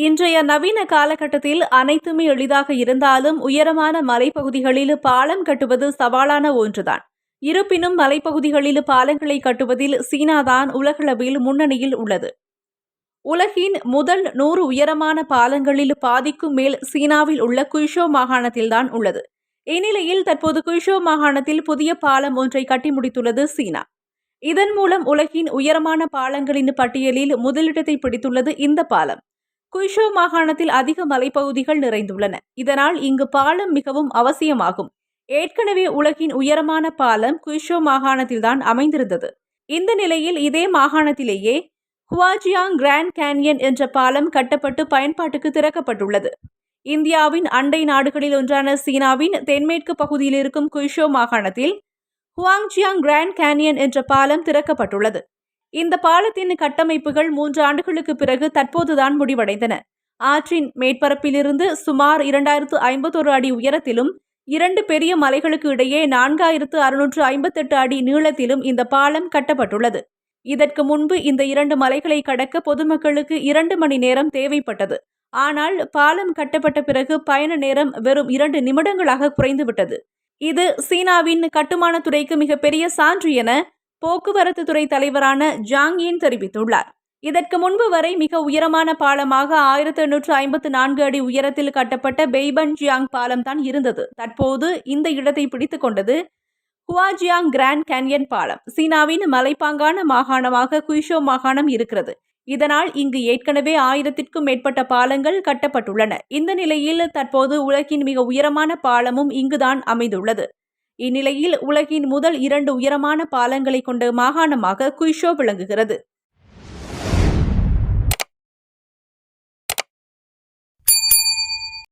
இன்றைய நவீன காலகட்டத்தில் அனைத்துமே எளிதாக இருந்தாலும் உயரமான மலைப்பகுதிகளில் பாலம் கட்டுவது சவாலான ஒன்றுதான். இருப்பினும் மலைப்பகுதிகளில் பாலங்களை கட்டுவதில் சீனாதான் உலகளவில் முன்னணியில் உள்ளது. உலகின் முதல் 100 உயரமான பாலங்களில் பாதிக்கும் மேல் சீனாவில் உள்ள குய்ஷோ மாகாணத்தில்தான் உள்ளது. இந்நிலையில் தற்போது குய்ஷோ மாகாணத்தில் புதிய பாலம் ஒன்றை கட்டி முடித்துள்ளது சீனா. இதன் மூலம் உலகின் உயரமான பாலங்களின் பட்டியலில் முதலிடத்தை பிடித்துள்ளது இந்த பாலம். குய்ஷோ மாகாணத்தில் அதிக மலைப்பகுதிகள் நிறைந்துள்ளன. இதனால் இங்கு பாலம் மிகவும் அவசியமாகும். ஏற்கனவே உலகின் உயரமான பாலம் குய்ஷோ மாகாணத்தில்தான் அமைந்திருந்தது. இந்த நிலையில் இதே மாகாணத்திலேயே ஹுவாஜியாங் கிராண்ட் கேன்யன் என்ற பாலம் கட்டப்பட்டு பயன்பாட்டுக்கு திறக்கப்பட்டுள்ளது. இந்தியாவின் அண்டை நாடுகளில் ஒன்றான சீனாவின் தென்மேற்கு பகுதியில் இருக்கும் குய்ஷோ மாகாணத்தில் ஹுவாங்ஜியாங் கிராண்ட் கேன்யன் என்ற பாலம் திறக்கப்பட்டுள்ளது. இந்த பாலத்தின் கட்டமைப்புகள் 3 ஆண்டுகளுக்கு பிறகு தற்போதுதான் முடிவடைந்தன. ஆற்றின் மேற்பரப்பிலிருந்து சுமார் 2051 அடி உயரத்திலும் 2 பெரிய மலைகளுக்கு இடையே 4658 அடி நீளத்திலும் இந்த பாலம் கட்டப்பட்டுள்ளது. இதற்கு முன்பு இந்த 2 மலைகளை கடக்க பொதுமக்களுக்கு 2 மணி நேரம் தேவைப்பட்டது. ஆனால் பாலம் கட்டப்பட்ட பிறகு பயண நேரம் வெறும் 2 நிமிடங்களாக குறைந்துவிட்டது. இது சீனாவின் கட்டுமானத்துறைக்கு மிகப்பெரிய சான்று என போக்குவரத்து துறை தலைவரான ஜாங் யின் தெரிவித்துள்ளார். இதற்கு முன்பு வரை மிக உயரமான பாலமாக 1854 அடி உயரத்தில் கட்டப்பட்ட பெய்பன்ஜியாங் பாலம் தான் இருந்தது. தற்போது இந்த இடத்தை பிடித்துக் கொண்டது ஹுவாஜியாங் கிராண்ட் கேன்யன் பாலம். சீனாவின் மலைப்பாங்கான மாகாணமாக குய்ஷோ மாகாணம் இருக்கிறது. இதனால் இங்கு ஏற்கனவே 1000க்கும் மேற்பட்ட பாலங்கள் கட்டப்பட்டுள்ளன. இந்த நிலையில் தற்போது உலகின் மிக உயரமான பாலமும் இங்குதான் அமைந்துள்ளது. இந்நிலையில் உலகின் முதல் 2 உயரமான பாலங்களை கொண்ட மாகாணமாக குய்ஷோ விளங்குகிறது.